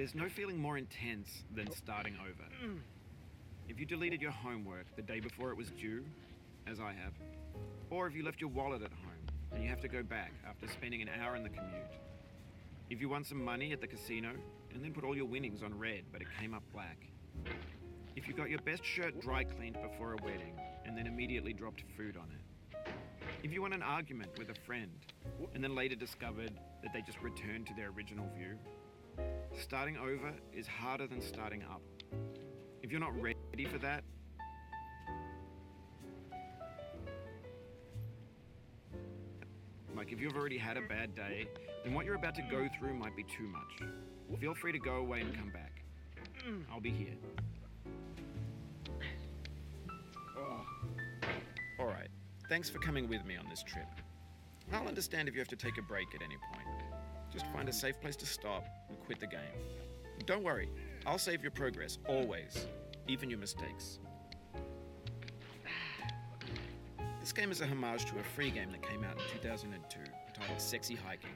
There's no feeling more intense than starting over. If you deleted your homework the day before it was due, as I have, or if you left your wallet at home and you have to go back after spending an hour in the commute. If you won some money at the casino and then put all your winnings on red but it came up black. If you got your best shirt dry cleaned before a wedding and then immediately dropped food on it. If you won an argument with a friend and then later discovered that they just returned to their original view. Starting over is harder than starting up. If you're not ready for that, like if you've already had a bad day, then what you're about to go through might be too much. Feel free to go away and come back. I'll be here. Alright, thanks for coming with me on this trip. I'll understand if you have to take a break at any point. Just find a safe place to stop and quit the game. Don't worry, I'll save your progress, always, even your mistakes. This game is a homage to a free game that came out in 2002, titled Sexy Hiking.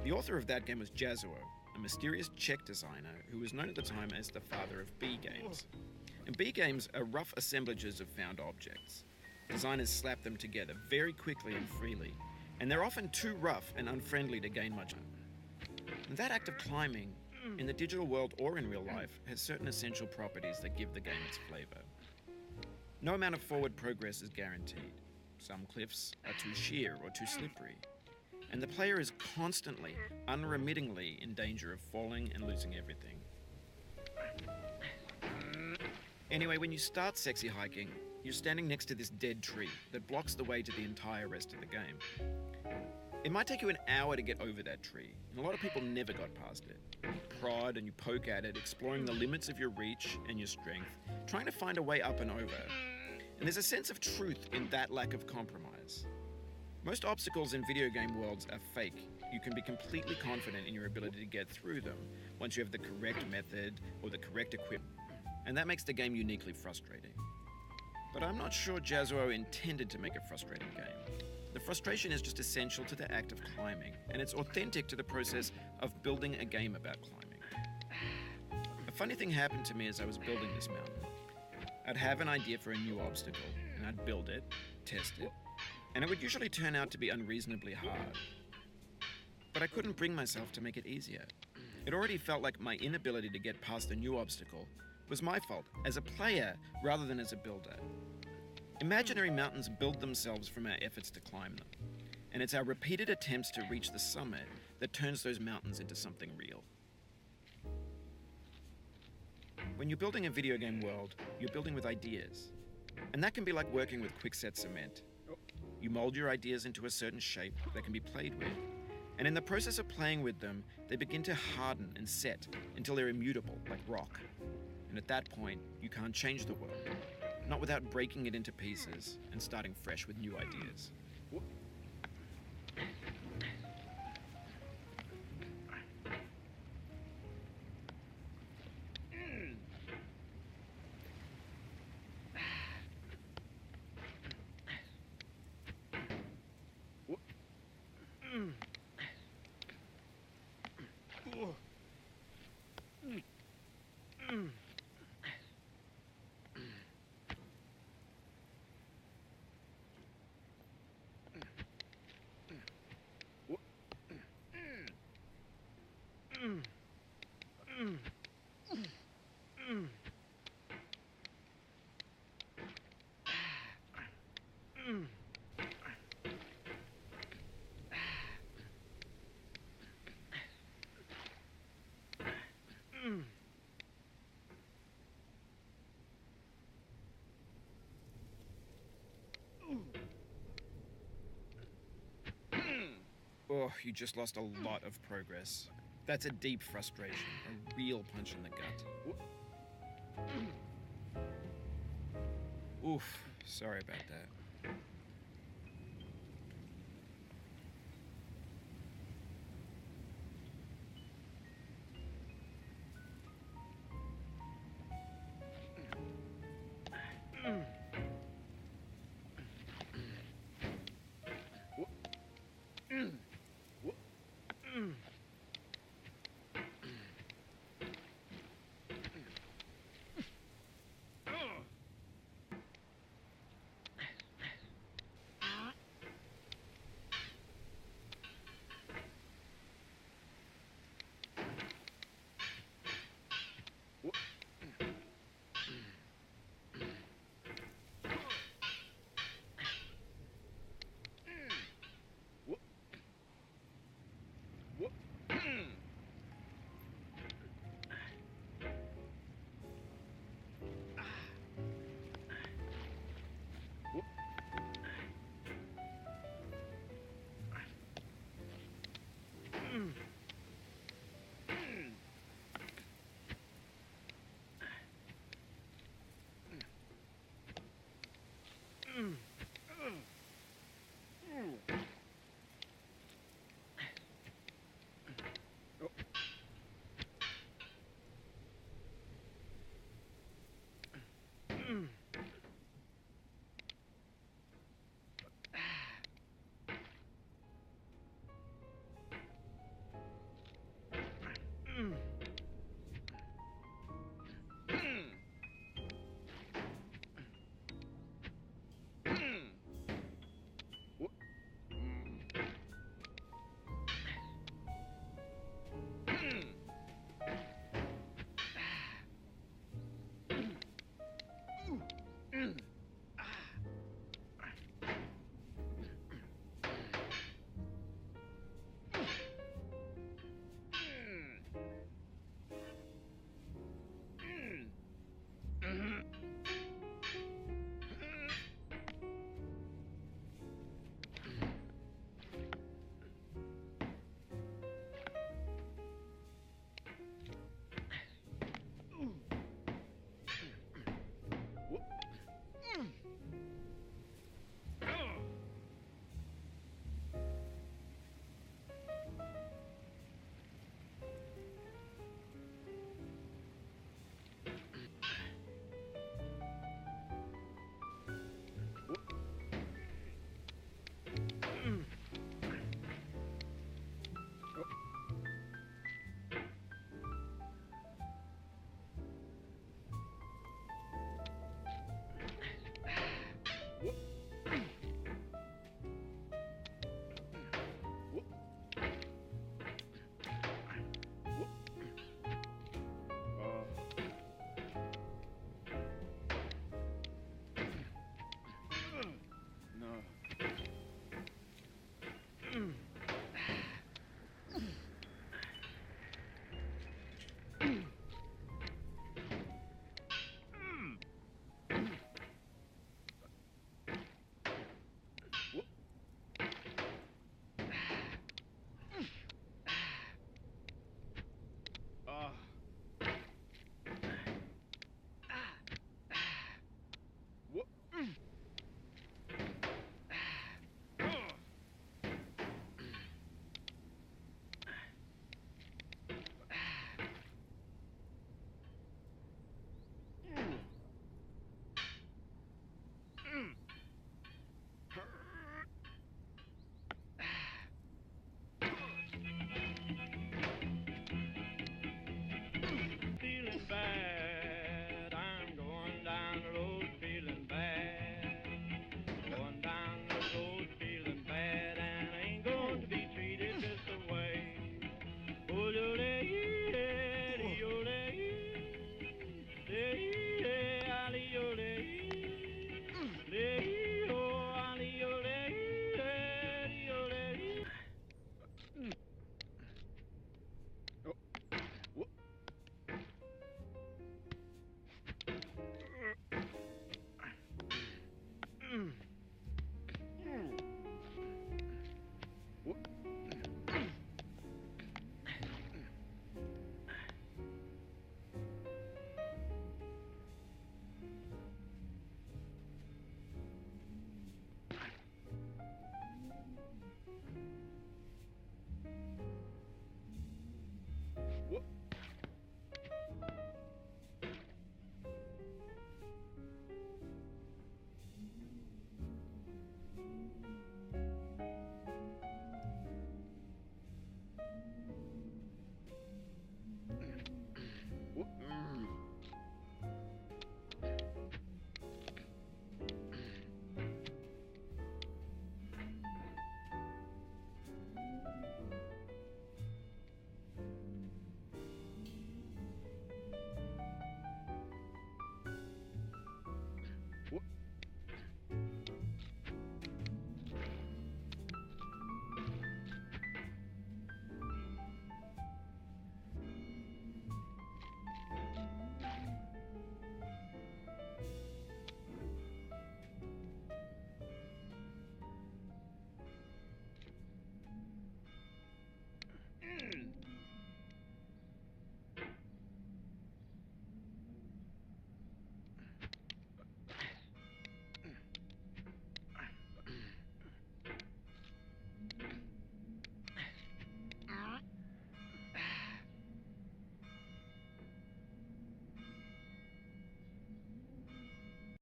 The author of that game was Jogos, a mysterious Czech designer who was known at the time as the father of B games. And B games are rough assemblages of found objects. Designers slap them together very quickly and freely, and they're often too rough and unfriendly to gain much. And that act of climbing, in the digital world or in real life, has certain essential properties that give the game its flavor. No amount of forward progress is guaranteed. Some cliffs are too sheer or too slippery, and the player is constantly, unremittingly in danger of falling and losing everything. Anyway, when you start Sexy Hiking, you're standing next to this dead tree that blocks the way to the entire rest of the game. It might take you an hour to get over that tree, and a lot of people never got past it. You prod and you poke at it, exploring the limits of your reach and your strength, trying to find a way up and over. And there's a sense of truth in that lack of compromise. Most obstacles in video game worlds are fake. You can be completely confident in your ability to get through them once you have the correct method or the correct equipment, and that makes the game uniquely frustrating. But I'm not sure Jogos intended to make a frustrating game. The frustration is just essential to the act of climbing, and it's authentic to the process of building a game about climbing. A funny thing happened to me as I was building this mountain. I'd have an idea for a new obstacle, and I'd build it, test it, and it would usually turn out to be unreasonably hard. But I couldn't bring myself to make it easier. It already felt like my inability to get past the new obstacle was my fault as a player rather than as a builder. Imaginary mountains build themselves from our efforts to climb them, and it's our repeated attempts to reach the summit that turns those mountains into something real. When you're building a video game world, you're building with ideas, and that can be like working with quickset cement. You mold your ideas into a certain shape that can be played with, and in the process of playing with them, they begin to harden and set until they're immutable, like rock. And at that point, you can't change the world, not without breaking it into pieces and starting fresh with new ideas. Oh, you just lost a lot of progress. That's a deep frustration, a real punch in the gut. Oof, sorry about that.